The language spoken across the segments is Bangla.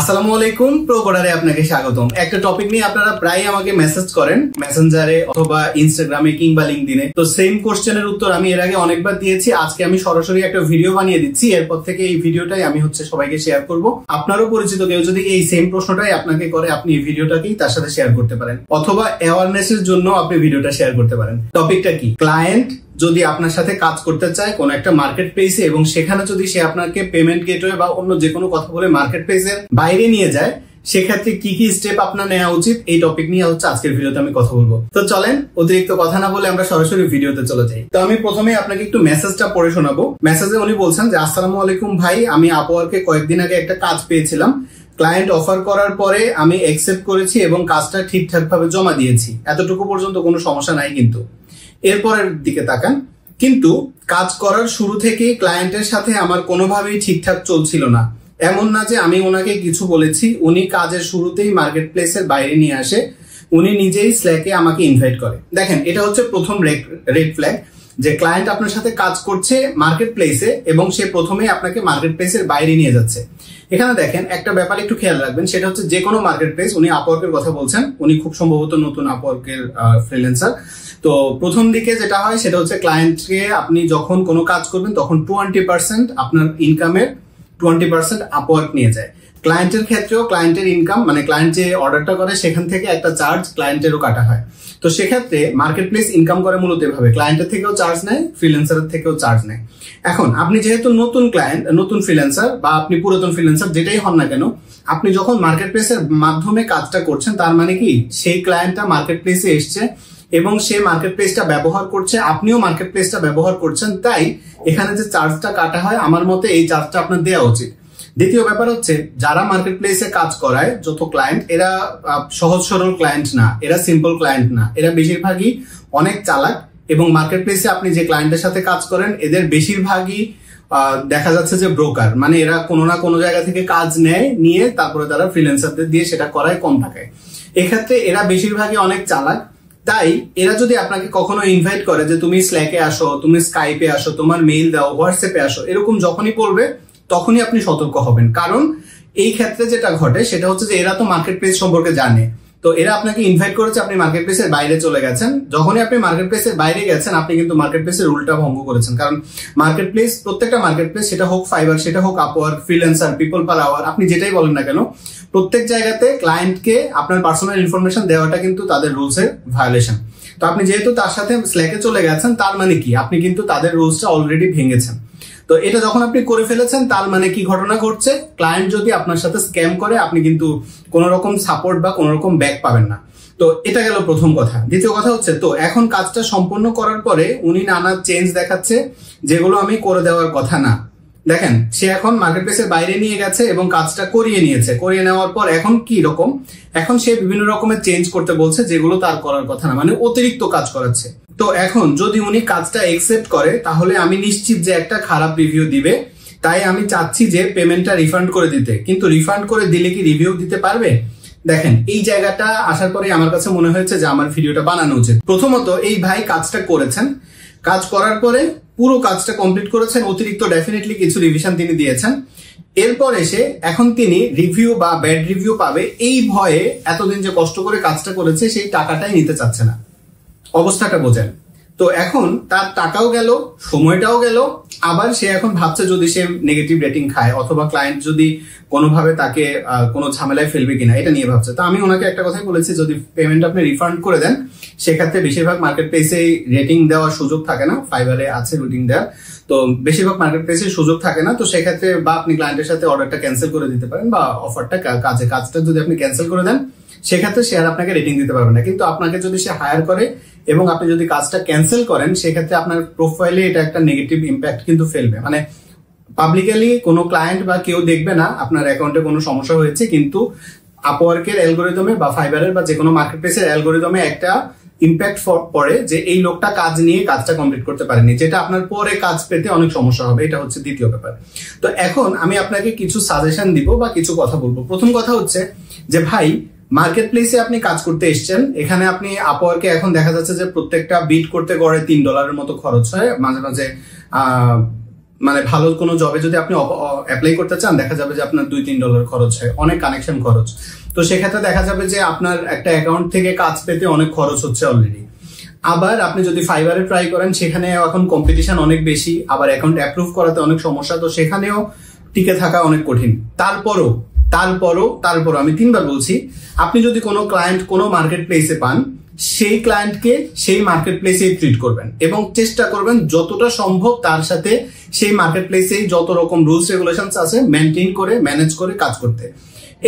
আসসালামু আলাইকুম, প্রো কোডারে আপনাকে স্বাগতম। একটা টপিক নিয়ে আপনারা প্রায় আমাকে মেসেজ করেন মেসেঞ্জারে অথবা ইনস্টাগ্রামে কিংবা লিংকডইনে। তো সেম কোশ্চেনের উত্তর আমি এর আগে অনেকবার দিয়েছি। আজকে আমি সরাসরি একটা ভিডিও বানিয়ে দিচ্ছি। এরপর থেকে এই ভিডিওটাই আমি সবাইকে শেয়ার করব। আপনারও পরিচিত কেউ যদি এই সেম প্রশ্নটাই আপনাকে করে, আপনি এই ভিডিওটাকেই তার সাথে শেয়ার করতে পারেন, অথবা অ্যাওয়ারনেস এর জন্য আপনি ভিডিওটা শেয়ার করতে পারেন। টপিকটা কি? ক্লায়েন্ট যদি আপনার সাথে কাজ করতে চায় কোন একটা মার্কেট প্লেসে, এবং সেখানে যদি সে আপনাকে পেমেন্ট গেটওয়ে বা অন্য যে কোনো কথা বলে মার্কেট প্লেসের বাইরে নিয়ে যায়, সেক্ষেত্রে কি কি স্টেপ আপনার নেওয়া উচিত, এই টপিক নিয়ে আজকের ভিডিওতে আমি কথা বলবো। তো চলেন অতিরিক্ত কথা না বলে আমরা সরাসরি ভিডিওতে চলে যাই। তো আমি প্রথমে আপনাকে একটু মেসেজটা পড়ে শোনাবো। মেসেজে উনি বলছেন যে, আসসালামু আলাইকুম ভাই, আমি আপওয়ার্কে কয়েকদিন আগে একটা কাজ পেয়েছিলাম। ক্লায়েন্ট অফার করার পরে আমি অ্যাকসেপ্ট করেছি এবং কাজটা ঠিকঠাক ভাবে জমা দিয়েছি। এতটুকু পর্যন্ত কোনো সমস্যা নাই, কিন্তু এরপরের দিকে তাকান। কিন্তু কাজ করার শুরু থেকেই ক্লায়েন্টের সাথে আমার কোনোভাবেই ঠিকঠাক চলছিল না। এমন না যে আমি ওনাকে কিছু বলেছি, উনি কাজের শুরুতেই মার্কেট প্লেসের বাইরে নিয়ে আসে। উনি নিজেই স্ল্যাকে আমাকে ইনভাইট করে। দেখেন, এটা হচ্ছে প্রথম রেড ফ্ল্যাগ, যে ক্লায়েন্ট আপনার সাথে কাজ করছে মার্কেট প্লেসে এবং সে প্রথমে আপনাকে মার্কেট প্লেসের বাইরে নিয়ে যাচ্ছে। এখানে দেখেন একটা ব্যাপার একটু খেয়াল রাখবেন, সেটা হচ্ছে যে কোনো মার্কেট প্লেস, উনি আপওয়ার্কের কথা বলছেন, উনি খুব সম্ভবত নতুন আপওয়ার্কের ফ্রিল্যান্সার। তো প্রথম দিকে যেটা হয় সেটা হচ্ছে, ক্লায়েন্টকে আপনি যখন কোনো কাজ করবেন তখন 20% আপনার ইনকামের 20% আপওয়ার্ক নিয়ে যায়। ক্লায়েন্টের ক্ষেত্রেও ক্লায়েন্টের ইনকাম, মানে ক্লায়েন্ট যে অর্ডারটা করে সেখান থেকে একটা চার্জ ক্লায়েন্টেরও কাটা হয়। তো সেক্ষেত্রে মার্কেট প্লেস ইনকাম করে মূলত এভাবে, ক্লায়েন্টের থেকেও চার্জ নেয়, ফ্রিল্যান্সারের থেকেও চার্জ নেয়। এখন আপনি যেহেতু নতুন ক্লায়েন্ট, নতুন ফ্রিল্যান্সার বা আপনি পুরাতন ফ্রিল্যান্সার, যেটাই হন না কেন, আপনি যখন মার্কেট প্লেসের মাধ্যমে কাজটা করছেন, তার মানে কি সেই ক্লায়েন্টটা মার্কেট প্লেসে এসছে এবং সে মার্কেট প্লেসটা ব্যবহার করছে, আপনিও মার্কেট প্লেসটা ব্যবহার করছেন। তাই এখানে যে চার্জটা কাটা হয়, আমার মতে এই চার্জটা আপনার দেওয়া উচিত। দ্বিতীয় ব্যাপার হচ্ছে, যারা মার্কেট প্লেসে কাজ করায় যত ক্লায়েন্ট, এরা সহজ সরল ক্লায়েন্ট না, এরা সিম্পল ক্লায়েন্ট না, এরা বেশিরভাগই অনেক চালাক। এবং মার্কেট প্লেসে আপনি যে ক্লায়েন্টের সাথে কাজ করেন, এদের বেশিরভাগই দেখা যাচ্ছে যে ব্রোকার, মানে এরা কোনো না কোনো জায়গা থেকে কাজ নেয়, নিয়ে তারপরে তারা ফ্রিল্যান্সারদের দিয়ে সেটা করায় কম টাকায়। এক্ষেত্রে এরা বেশিরভাগই অনেক চালাক। তাই এরা যদি আপনাকে কখনো ইনভাইট করে যে তুমি স্ল্যাকে আসো, তুমি স্কাইপে আসো, তোমার মেইল দাও, হোয়াটসঅ্যাপে আসো, এরকম যখনই বলবে তখনই আপনি সতর্ক হবেন। কারণ এই ক্ষেত্রে যেটা ঘটে সেটা হচ্ছে যে, এরা তো মার্কেট প্লেস সম্পর্কে জানে। তো এরা আপনাকে ইনভাইট করেছে, আপনি মার্কেট প্লেসের বাইরে চলে গেছেন। যখনই আপনি মার্কেট প্লেসের বাইরে গেছেন, আপনি কিন্তু মার্কেট প্লেসের রুলটা ভঙ্গ করেছেন। কারণ মার্কেট প্লেস, প্রত্যেকটা মার্কেট প্লেস, সেটা হোক ফাইবার, সেটা হোক Upwork, freelancer, People Per Hour, আপনি যেটাই বলেন না কেন, প্রত্যেক জায়গাতে ক্লায়েন্টকে আপনার পার্সোনাল ইনফরমেশন দেওয়াটা কিন্তু তাদের রুলসের ভায়োলেশন। তো আপনি যেহেতু তার সাথে স্ল্যাকে চলে গেছেন, তার মানে কি আপনি কিন্তু তাদের রুলসটা অলরেডি ভেঙেছেন। তো এটা যখন আপনি করে ফেলেছেন, তার মানে কি ঘটনা ঘটছে, ক্লায়েন্ট যদি আপনার সাথে স্ক্যাম করে, আপনি কিন্তু কোনো রকম সাপোর্ট বা কোনো রকম ব্যাক পাবেন না। তো এটা গেল প্রথম কথা। দ্বিতীয় কথা হচ্ছে, তো এখন কাজটা সম্পন্ন করার পরে উনি নানা চেঞ্জ দেখাচ্ছে, যেগুলো আমি করে দেওয়ার কথা না। দেখেন, সে এখন মার্কেট প্লেসের বাইরে নিয়ে গেছে এবং কাজটা করিয়ে নিয়েছে। করিয়ে নেওয়ার পর এখন কি রকম, এখন সে বিভিন্ন রকমের চেঞ্জ করতে বলছে, যেগুলো তার করার কথা না, মানে অতিরিক্ত কাজ করাচ্ছে। তো এখন যদি উনি কাজটা একসেপ্ট করে, তাহলে আমি নিশ্চিত যে একটা খারাপ রিভিউ দিবে। তাই আমি চাচ্ছি যে পেমেন্টটা রিফান্ড করে দিতে। কিন্তু রিফান্ড করে দিলে কি রিভিউ দিতে পারবে? দেখেন, এই জায়গাটা আসার পরে আমার কাছে মনে হয়েছে যে আমার ভিডিওটা বানানো উচিত। প্রথমত, এই ভাই কাজটা করেছেন, কাজ করার পরে পুরো কাজটা কমপ্লিট করেছেন, অতিরিক্ত ডেফিনেটলি কিছু রিভিশন তিনি দিয়েছেন। এরপর এসে এখন তিনি রিভিউ বা ব্যাড রিভিউ পাবে, এই ভয়ে এতদিন যে কষ্ট করে কাজটা করেছে সেই টাকাটাই নিতে চাচ্ছে না। অবস্থাটা বোঝেন। তো এখন তার টাকাও গেল, সময়টাও গেল, আবার সে এখন ভাবছে যদি সে নেগেটিভ রেটিং খায় অথবা ক্লায়েন্ট যদি কোনোভাবে তাকে কোনো ঝামেলায় ফেলবে কিনা, এটা নিয়ে ভাবছে। তো আমি ওনাকে একটা কথাই বলেছি, যদি পেমেন্ট আপনি রিফান্ড করে দেন, সেক্ষেত্রে বেশিরভাগ মার্কেট প্লেসে রেটিং দেওয়ার সুযোগ থাকে না। ফাইবারে আছে রেটিং দেওয়ার, তো বেশিরভাগ মার্কেট প্লেসে সুযোগ থাকে না। তো সেক্ষেত্রে বা আপনি ক্লায়েন্টের সাথে অর্ডারটা ক্যান্সেল করে দিতে পারেন, বা অফারটা কাজটা যদি আপনি ক্যান্সেল করে দেন, সেক্ষেত্রে সে আর আপনাকে রেটিং দিতে পারবে না। কিন্তু আপনাকে যদি সে হায়ার করে এবং আপনি যদি কাজটা ক্যান্সেল করেন, সেক্ষেত্রে আপনার প্রোফাইলে এটা একটা নেগেটিভ ইম্প্যাক্ট কিন্তু ফেলবে। মানে পাবলিক্যালি কোনো ক্লায়েন্ট বা কেউ দেখবে না আপনার অ্যাকাউন্টে কোনো সমস্যা হয়েছে, কিন্তু আপওয়ার্কের অ্যালগোরিদমে বা ফাইবারের বা যে কোনো মার্কেট প্লেসের অ্যালগোরিদমে একটা ইম্প্যাক্ট পড়ে যে এই লোকটা কাজ নিয়ে কাজটা কমপ্লিট করতে পারেনি, যেটা আপনার পরে কাজ পেতে অনেক সমস্যা হবে। এটা হচ্ছে দ্বিতীয় ব্যাপার। তো এখন আমি আপনাকে কিছু সাজেশন দিব বা কিছু কথা বলবো। প্রথম কথা হচ্ছে যে, ভাই মার্কেট প্লেসে আপনি কাজ করতে এসছেন, এখানে আপনি আপওয়ার্কে এখন দেখা যাচ্ছে যে প্রত্যেকটা বিট করতে গড়ে $3 মতো খরচ হয়, মাঝে মাঝে মানে ভালো কোনো জবে যদি আপনি অ্যাপ্লাই করতে চান, দেখা যাবে যে আপনার $2-3 খরচ হয়, অনেক কানেকশন খরচ। তো সেক্ষেত্রে দেখা যাবে যে আপনার একটা অ্যাকাউন্ট থেকে কাজ পেতে অনেক খরচ হচ্ছে অলরেডি। আবার আপনি যদি ফাইবারে ট্রাই করেন, সেখানে এখন কম্পিটিশন অনেক বেশি, আবার অ্যাকাউন্ট অ্যাপ্রুভ করাতে অনেক সমস্যা, তো সেখানেও টিকে থাকা অনেক কঠিন। তারপরও আমি 3বার বলছি, আপনি যদি কোনো ক্লায়েন্ট কোনো মার্কেট প্লেসে পান, সেই ক্লায়েন্টকে সেই মার্কেট প্লেসেই ট্রিট করবেন এবং চেষ্টা করবেন যতটা সম্ভব তার সাথে সেই মার্কেট প্লেসেই যত রকম রুলস রেগুলেশন আছে মেনটেন করে ম্যানেজ করে কাজ করতে।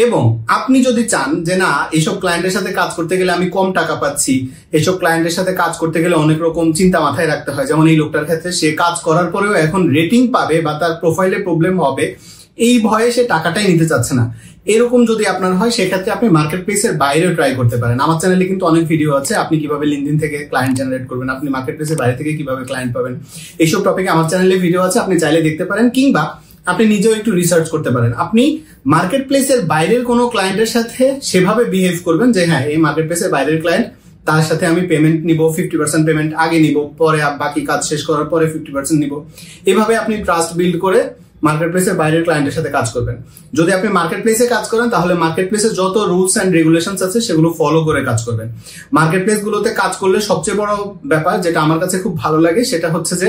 এবং আপনি যদি চান যে না, এইসব ক্লায়েন্টের সাথে কাজ করতে গেলে আমি কম টাকা পাচ্ছি, এইসব ক্লায়েন্টের সাথে কাজ করতে গেলে অনেক রকম চিন্তা মাথায় রাখতে হয়, যেমন এই লোকটার ক্ষেত্রে সে কাজ করার পরেও এখন রেটিং পাবে বা তার প্রোফাইলে প্রবলেম হবে, এই ভয়ে সে টাকাটাই নিতে চাচ্ছে না, এরকম যদি আপনার হয়, সেক্ষেত্রে আপনি মার্কেট প্লেসের বাইরেও ট্রাই করতে পারেন। আমার চ্যানেলে কিন্তু অনেক ভিডিও আছে, আপনি কিভাবে লিঙ্কডইন থেকে ক্লায়েন্ট জেনারেট করবেন, আপনি মার্কেট প্লেসের বাইরে থেকে কিভাবে ক্লায়েন্ট পাবেন, এইসব টপিকে আমার চ্যানেলে ভিডিও আছে, আপনি চাইলে দেখতে পারেন, কিংবা আপনি নিজেও একটু রিসার্চ করতে পারেন। আপনি মার্কেট প্লেসের বাইরের কোনো ক্লায়েন্টের সাথে সেভাবে বিহেভ করবেন যে হ্যাঁ, এই মার্কেট প্লেসের বাইরের ক্লায়েন্ট, তার সাথে আমি পেমেন্ট নিব, 50% পেমেন্ট আগে নিব, পরে বাকি কাজ শেষ করার পরে 50% নিব। এভাবে আপনি ট্রাস্ট বিল্ড করে মার্কেট প্লেসের বাইরের ক্লায়েন্টের সাথে কাজ করবেন। যদি আপনি মার্কেট প্লেসে কাজ করেন, তাহলে মার্কেট প্লেসে যত রুলস এন্ড রেগুলেশনস আছে সেগুলো ফলো করে কাজ করবেন। মার্কেট প্লেস গুলোতে কাজ করলে সবচেয়ে বড় ব্যাপার যেটা আমার কাছে খুব ভালো লাগে, সেটা হচ্ছে যে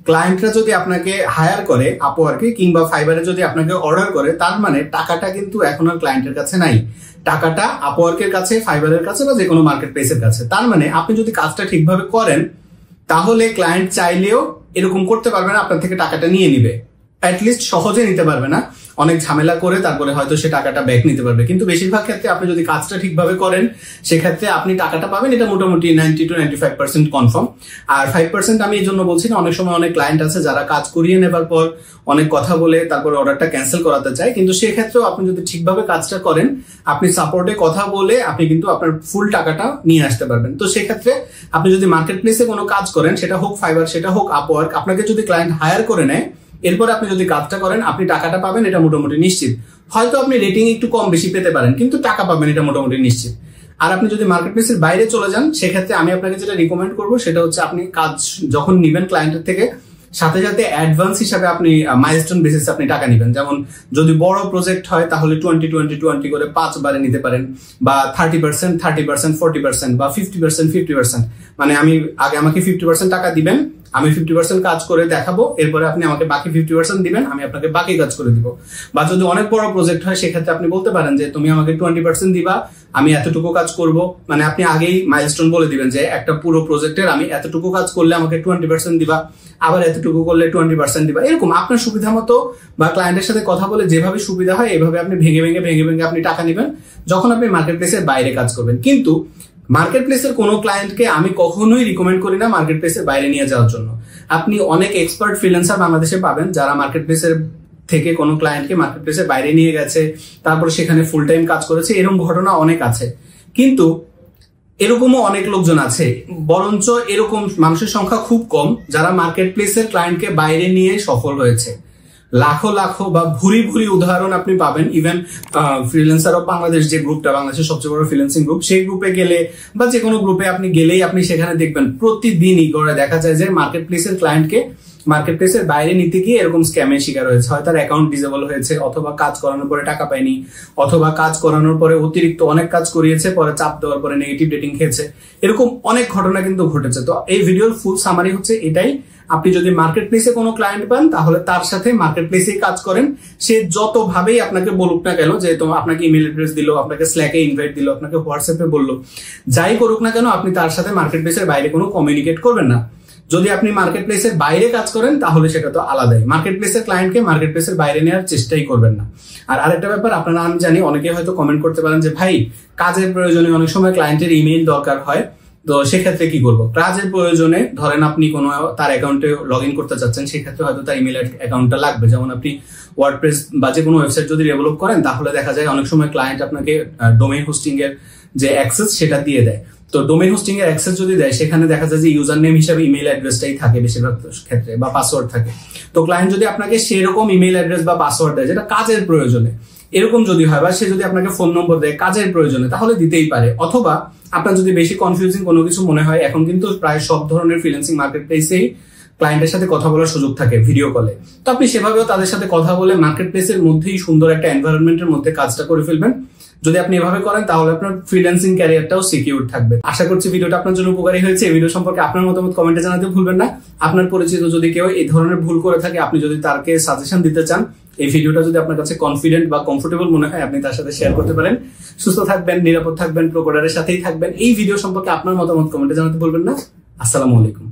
ক্লায়েন্টরা যদি আপনাকে হায়ার করে আপওয়ার্কে কিংবা ফাইবারে যদি আপনাকে অর্ডার করে, তার মানে টাকাটা কিন্তু এখন আর ক্লায়েন্টের কাছে নাই, টাকাটা আপওয়ার্কের কাছে, ফাইবারের কাছে বা যে কোনো মার্কেট প্লেসের কাছে। তার মানে আপনি যদি কাজটা ঠিকভাবে করেন, তাহলে ক্লায়েন্ট চাইলেও এরকম করতে পারবে না, আপনার থেকে টাকাটা নিয়ে নিবে। অ্যাটলিস্ট সহজে নিতে পারবে না, অনেক ঝামেলা করে তারপরে হয়তো সে টাকাটা ব্যাক নিতে পারবে। কিন্তু বেশিরভাগ ক্ষেত্রে আপনি যদি কাজটা ঠিকভাবে করেন, সেক্ষেত্রে আপনি টাকাটা পাবেন, এটা মোটামুটি 90-95% কনফার্ম। আর 5% আমি এই জন্য বলছি না, অনেক সময় অনেক ক্লায়েন্ট আছে যারা কাজ করিয়ে নেবার পর অনেক কথা বলে তারপরে অর্ডারটা ক্যান্সেল করাতে চায়, কিন্তু সেক্ষেত্রেও আপনি যদি ঠিকভাবে কাজটা করেন, আপনি সাপোর্টে কথা বলে আপনি কিন্তু আপনার ফুল টাকাটা নিয়ে আসতে পারবেন। তো সেক্ষেত্রে আপনি যদি মার্কেট প্লেসে কোনো কাজ করেন, সেটা হোক ফাইবার, সেটা হোক আপওয়ার্ক, আপনাকে যদি ক্লায়েন্ট হায়ার করে নেয়, এরপর আপনি যদি কাজটা করেন, আপনি টাকাটা পাবেন, এটা মোটামুটি নিশ্চিত। হয়তো আপনি রেটিং একটু কম বেশি পেতে পারেন, কিন্তু টাকা পাবেন, এটা মোটামুটি নিশ্চিত। আর আপনি যদি মার্কেট প্লেসের বাইরে চলে যান, সেক্ষেত্রে আমি আপনাকে যেটা রিকমেন্ড করবো, সেটা হচ্ছে আপনি কাজ যখন নিবেন ক্লায়েন্টের থেকে, সাথে সাথে অ্যাডভান্স হিসাবে আপনি মাইলস্টোন বেসিসে আপনি টাকা নিবেন। যেমন যদি বড় প্রজেক্ট হয়, তাহলে 20-20-20 করে 5 বারে নিতে পারেন, বা 30%, 40%, বা 50%, মানে আমাকে 50% টাকা দিবেন, আমি 50% কাজ করে দেখাবো, এরপরে আপনি আমাকে বাকি 50% দিবেন, আমি আপনাকে বাকি কাজ করে দিব। বা যদি অনেক বড় প্রজেক্ট হয়, সেক্ষেত্রে আপনি বলতে পারেন যে তুমি আমাকে 20% দিবা, আমি এতটুকু কাজ করব, মানে আপনি আগেই মাইলস্টোন বলে দিবেন যে একটা পুরো প্রজেক্টের আমি এতটুকু কাজ করলে আমাকে 20% দিবা, আবার এতটুকু করলে 20% দিবা। এরকম আপনার সুবিধা মতো বা ক্লায়েন্টের সাথে কথা বলে যেভাবে সুবিধা হয়, এভাবে আপনি ভেঙে ভেঙে আপনি টাকা নেবেন যখন আপনি মার্কেট প্লেসের বাইরে কাজ করবেন। কিন্তু মার্কেট প্লেসের কোনো ক্লায়েন্টকে আমি কখনোই রিকমেন্ড করি না মার্কেট প্লেসের বাইরে নিয়ে যাওয়ার জন্য। আপনি অনেক এক্সপার্ট ফ্রিল্যান্সার বাংলাদেশে পাবেন যারা মার্কেট প্লেসের থেকে কোনো ক্লায়েন্টকে মার্কেট প্লেসের বাইরে নিয়ে গেছে, তারপর সেখানে ফুল টাইম কাজ করেছে, এরকম ঘটনা অনেক আছে। কিন্তু এরকমও অনেক লোকজন আছে, বরঞ্চ এরকম মানুষের সংখ্যা খুব কম যারা মার্কেট প্লেসের ক্লায়েন্টকে বাইরে নিয়ে সফল হয়েছে। লাখো বা ভুরি উদাহরণ আপনি পাবেন। ইভেন ফ্রিল্যান্সার অফ বাংলাদেশ যে গ্রুপটা, বাংলাদেশের সবচেয়ে বড় ফ্রিল্যান্সিং গ্রুপ, সেই গ্রুপে গেলে বা যে কোনো গ্রুপে আপনি গেলেই আপনি সেখানে দেখবেন প্রতিদিনই করে দেখা যায় যে মার্কেট প্লেসের ক্লায়েন্টকে মার্কেট প্লেসের বাইরে নিতে গিয়ে এরকম স্ক্যামের শিকার হয়েছে। হয় তার অ্যাকাউন্ট ডিসেবল হয়েছে, অথবা কাজ করানোর পরে টাকা পায়নি, অথবা কাজ করানোর পরে অতিরিক্ত অনেক কাজ করিয়েছে, পরে চাপ দেওয়ার পরে নেগেটিভ রেটিং খেয়েছে। এরকম অনেক ঘটনা কিন্তু ঘটেছে। তো এই ভিডিওর ফুল সামারি হচ্ছে এটাই, আপনি যদি মার্কেট প্লেসে কোনো ক্লায়েন্ট পান, তাহলে তার সাথে মার্কেট প্লেসেই কাজ করেন। সে যতভাবেই আপনাকে বলুক না কেন, যে তোমার আপনাকে ইমেল অ্যাড্রেস দিল, আপনাকে স্ল্যাকে ইনভাইট দিল, আপনাকে হোয়াটসঅ্যাপে বললো, যাই করুক না কেন, আপনি তার সাথে মার্কেট প্লেসের বাইরে কোনো কমিউনিকেট করবেন না। যদি আপনি মার্কেট প্লেসের বাইরে কাজ করেন, তাহলে সেটা তো আলাদাই। মার্কেট প্লেসের ক্লায়েন্টকে মার্কেট প্লেসের বাইরে নেওয়ার চেষ্টাই করবেন না। আর আরেকটা ব্যাপার, আপনারা আমি জানি অনেকে হয়তো কমেন্ট করতে পারেন যে ভাই, কাজের প্রয়োজনে অনেক সময় ক্লায়েন্টের ইমেইল দরকার হয়, তো সেক্ষেত্রে কি করবো? কাজের প্রয়োজনে ধরেন আপনি কোনো তার অ্যাকাউন্টে লগ ইন করতে চাচ্ছেন, সেক্ষেত্রে হয়তো তার ইমেল অ্যাকাউন্টটা লাগবে। যেমন আপনি ওয়ার্ডপ্রেস বা যে কোনো ওয়েবসাইট যদি ডেভেলপ করেন, তাহলে দেখা যায় অনেক সময় ক্লায়েন্ট আপনাকে ডোমেইন হোস্টিং এর যে অ্যাক্সেস সেটা দিয়ে দেয়। তো ডোমেইন হোস্টিং এর অ্যাক্সেস যদি দেয়, সেখানে দেখা যায় যে ইউজার নেম হিসেবে ইমেল অ্যাড্রেসটাই থাকে বেশিরভাগ ক্ষেত্রে, বা পাসওয়ার্ড থাকে। তো ক্লায়েন্ট যদি আপনাকে সেরকম ইমেল অ্যাড্রেস বা পাসওয়ার্ড দেয় যেটা কাজের প্রয়োজনে, এরকম যদি হয়, বা সে যদি আপনাকে ফোন নম্বর দেয় কাজের প্রয়োজনে, তাহলে দিতেই পারে। অথবা আপনার যদি বেশি কনফিউজিং কোনো কিছু মনে হয়, এখন কিন্তু প্রায় সব ধরনের ফ্রিল্যান্সিং মার্কেট প্লেসেই ক্লায়েন্টের সাথে কথা বলার সুযোগ থাকে ভিডিও কলে। তো আপনি সেভাবেও তাদের সাথে কথা বলে মার্কেট প্লেসের মধ্যেই সুন্দর একটা এনভায়রনমেন্টের মধ্যে কাজটা করে ফেলবেন। যদি আপনি এভাবে করেন তাহলে আপনার ফ্রিল্যান্সিং ক্যারিয়ারটাও সিকিউর থাকবে। আশা করছি ভিডিওটা আপনার জন্য উপকারী হয়েছে। এই ভিডিও সম্পর্কে আপনার মতামত কমেন্টে জানাতে ভুলবেন না। আপনার পরিচিত যদি কেউ এই ধরনের ভুল করে থাকে, আপনি যদি তাকে সাজেশন দিতে চান, এই ভিডিওটা যদি আপনার কাছে কনফিডেন্ট বা কমফোর্টেবল মনে হয়, আপনি তার সাথে শেয়ার করতে পারেন। সুস্থ থাকবেন, নিরাপদ থাকবেন, প্রোকোডারের সাথেই থাকবেন। এই ভিডিও সম্পর্কে আপনার মতামত কমেন্টে জানাতে ভুলবেন না। আসসালামু আলাইকুম।